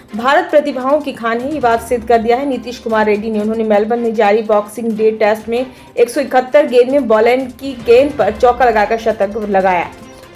भारत प्रतिभाओं की खान है, ये बात सिद्ध कर दिया है नीतीश कुमार रेड्डी ने। उन्होंने मेलबर्न में जारी बॉक्सिंग डे टेस्ट में 171 गेंद में बॉलैंड की गेंद पर चौका लगाकर शतक लगाया।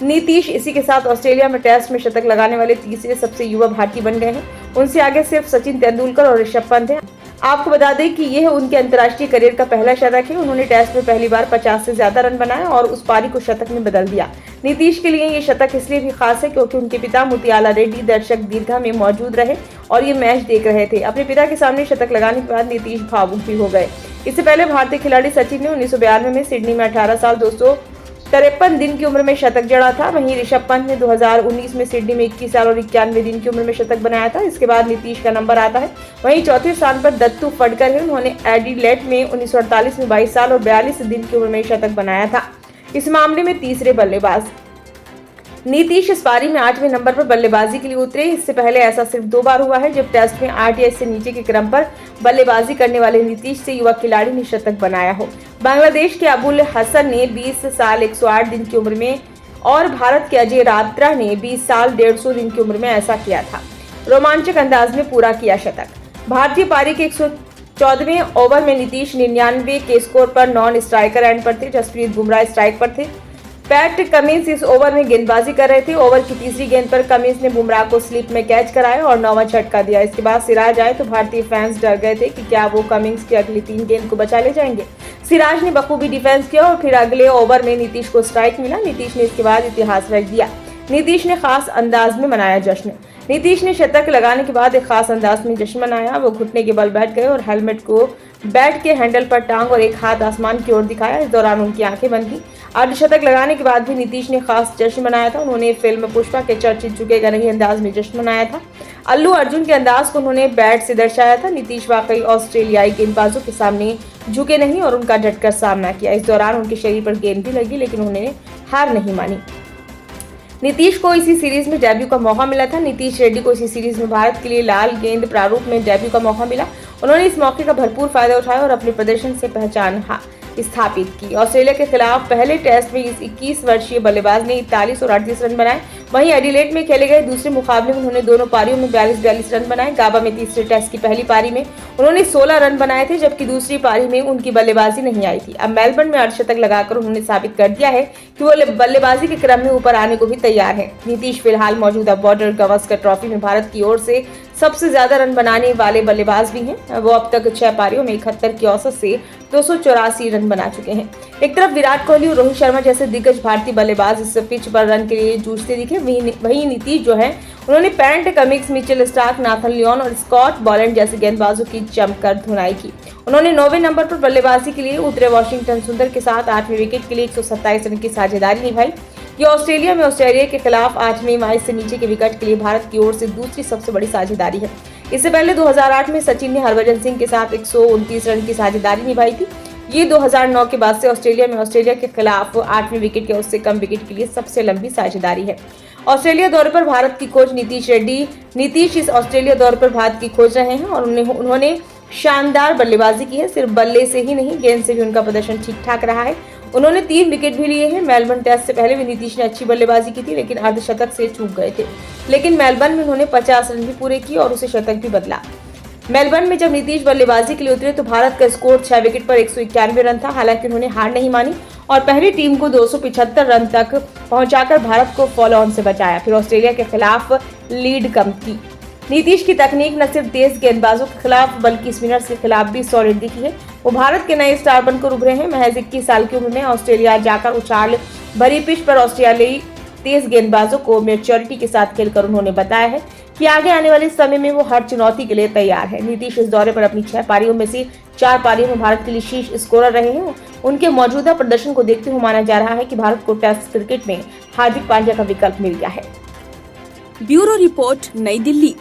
नीतीश इसी के साथ ऑस्ट्रेलिया में टेस्ट में शतक लगाने वाले तीसरे सबसे युवा भारतीय बन गए हैं। उनसे आगे सिर्फ सचिन तेंदुलकर और ऋषभ पंत हैं। आपको बता दें कि यह उनके अंतर्राष्ट्रीय करियर का पहला शतक है। उन्होंने टेस्ट में पहली बार 50 से ज्यादा रन बनाए और उस पारी को शतक में बदल दिया। नीतीश के लिए ये शतक इसलिए भी खास है क्योंकि उनके पिता मुतियाला रेड्डी दर्शक दीर्घा में मौजूद रहे और ये मैच देख रहे थे। अपने पिता के सामने शतक लगाने के बाद नीतीश भावुक भी हो गए। इससे पहले भारतीय खिलाड़ी सचिन ने 1992 में सिडनी में 18 साल 253 दिन की उम्र में शतक जड़ा था। वहीं ऋषभ पंत ने 2019 में सिडनी में 21 साल और 91 दिन की उम्र में शतक बनाया था। इसके बाद नीतीश का नंबर आता है। वहीं चौथे स्थान पर दत्तू फडकर है। उन्होंने एडिलेड में 1948 में 22 साल और 42 दिन की उम्र में शतक बनाया था। इस मामले में तीसरे बल्लेबाज नीतीश इस पारी में 8वें नंबर पर बल्लेबाजी के लिए उतरे। इससे पहले ऐसा सिर्फ 2 बार हुआ है जब टेस्ट में 8 या इससे नीचे के क्रम पर बल्लेबाजी करने वाले नीतीश से युवा खिलाड़ी ने शतक बनाया हो। बांग्लादेश के अबुल हसन ने 20 साल 108 दिन की उम्र में और भारत के अजय रात्रा ने 20 साल 150 दिन की उम्र में ऐसा किया था। रोमांचक अंदाज में पूरा किया शतक। भारतीय पारी के 114वें ओवर में नीतीश 99 के स्कोर पर नॉन स्ट्राइकर एंड पर थे। जसप्रीत बुमराह स्ट्राइक पर थे। पैट कमिंस इस ओवर में गेंदबाजी कर रहे थे। ओवर की तीसरी गेंद पर कमिंस ने बुमराह को स्लिप में कैच कराया और 9वां झटका दिया। इसके बाद सिराज आए तो भारतीय फैंस डर गए थे कि क्या वो कमिंस की अगली 3 गेंद को बचा ले जाएंगे। सिराज ने बखूबी डिफेंस किया और फिर अगले ओवर में नीतीश को स्ट्राइक मिला। नीतीश ने इसके बाद इतिहास रच दिया। नीतीश ने खास अंदाज में मनाया जश्न। नीतीश ने शतक लगाने के बाद एक खास अंदाज में जश्न मनाया। वो घुटने के बल बैठ गए और हेलमेट को बैट के हैंडल पर टांग और एक हाथ आसमान की ओर दिखाया। इस दौरान उनकी आंखें बंद थी। अर्धशतक लगाने के बाद भी नीतीश ने खास जश्न मनाया था। उन्होंने फिल्म पुष्पा के चर्चित झुकेगा नहीं अंदाज में जश्न मनाया था। अल्लू अर्जुन के अंदाज को उन्होंने बैट से दर्शाया था। नीतीश वाकई ऑस्ट्रेलियाई गेंदबाजों के सामने झुके नहीं और उनका डटकर सामना किया। इस दौरान उनके शरीर पर गेंद भी लगी लेकिन उन्होंने हार नहीं मानी। नीतीश को इसी सीरीज में डेब्यू का मौका मिला था। नीतीश रेड्डी को इसी सीरीज में भारत के लिए लाल गेंद प्रारूप में डेब्यू का मौका मिला। उन्होंने इस मौके का भरपूर फायदा उठाया और अपने प्रदर्शन से पहचान स्थापित की। ऑस्ट्रेलिया के खिलाफ पहले टेस्ट में इस 21 वर्षीय बल्लेबाज ने 41 और 38 रन बनाए। वहीं एडिलेड में खेले गए दूसरे मुकाबले में उन्होंने दोनों पारियों में 42 रन बनाए। गाबा में तीसरे टेस्ट की पहली पारी में उन्होंने 16 रन बनाए थे जबकि दूसरी पारी में उनकी बल्लेबाजी नहीं आई थी। अब मेलबर्न में अर्धशतक लगाकर उन्होंने साबित कर दिया है कि वो बल्लेबाजी के क्रम में ऊपर आने को भी तैयार है। नीतीश फिलहाल मौजूदा बॉर्डर गावस्कर ट्रॉफी में भारत की ओर से सबसे ज्यादा रन बनाने वाले बल्लेबाज भी हैं। वो अब तक 6 पारियों में 71 की औसत से 284 रन बना चुके हैं। एक तरफ विराट कोहली और रोहित शर्मा जैसे दिग्गज भारतीय बल्लेबाज इस पिच पर रन के लिए जूझते दिखे। वहीं नीतीश जो है उन्होंने PAT Cummins, Mitchell Starc, Nathan Lyon और स्कॉट बॉलैंड जैसे गेंदबाजों की जमकर धुनाई की। उन्होंने 9वें नंबर पर बल्लेबाजी के लिए उतरे। वॉशिंगटन सुंदर के साथ 8वें विकेट के लिए 127 रन की साझेदारी निभाई। ये ऑस्ट्रेलिया में ऑस्ट्रेलिया के खिलाफ 8वें मैच से नीचे के विकेट के लिए भारत की ओर से दूसरी सबसे बड़ी साझेदारी है। इससे पहले 2008 में सचिन ने हरभजन सिंह के साथ 129 रन की साझेदारी निभाई थी। ये 2009 के बाद से ऑस्ट्रेलिया में ऑस्ट्रेलिया के खिलाफ 8वें विकेट के उससे कम विकेट के लिए सबसे लंबी साझेदारी है। ऑस्ट्रेलिया दौरे पर भारत की खोज नीतीश रेड्डी। नीतीश इस ऑस्ट्रेलिया दौरे पर भारत की खोज रहे हैं और उन्होंने शानदार बल्लेबाजी की है। सिर्फ बल्ले से ही नहीं, गेंद से भी उनका प्रदर्शन ठीक ठाक रहा है। उन्होंने 3 विकेट भी लिए हैं। मेलबर्न टेस्ट से पहले भी नीतीश ने अच्छी बल्लेबाजी की थी लेकिन अर्धशतक से चूक गए थे। लेकिन मेलबर्न में उन्होंने 50 रन भी पूरे किए और उसे शतक भी बदला। मेलबर्न में जब नीतीश बल्लेबाजी के लिए उतरे तो भारत का स्कोर 6 विकेट पर 191 रन था। हालांकि उन्होंने हार नहीं मानी और पहली टीम को 275 रन तक पहुंचाकर भारत को फॉलो ऑन से बचाया। फिर ऑस्ट्रेलिया के खिलाफ लीड कम की। नीतीश की तकनीक न सिर्फ तेज गेंदबाजों के खिलाफ बल्कि स्पिनर्स के खिलाफ भी सॉलिड दिखी है। वो भारत के नए स्टार बनकर उभरे हैं। महज 21 साल की उम्र में ऑस्ट्रेलिया जाकर उछाल भरी पिच पर ऑस्ट्रेलियाई तेज गेंदबाजों को मैच्योरिटी के साथ खेलकर उन्होंने बताया है कि आगे आने वाले समय में वो हर चुनौती के लिए तैयार है। नीतीश इस दौरे पर अपनी 6 पारियों में से 4 पारियों में भारत के लिए शीर्ष स्कोरर रहे हैं। उनके मौजूदा प्रदर्शन को देखते हुए माना जा रहा है कि भारत को टेस्ट क्रिकेट में हार्दिक पांड्या का विकल्प मिल गया है। ब्यूरो रिपोर्ट, नई दिल्ली।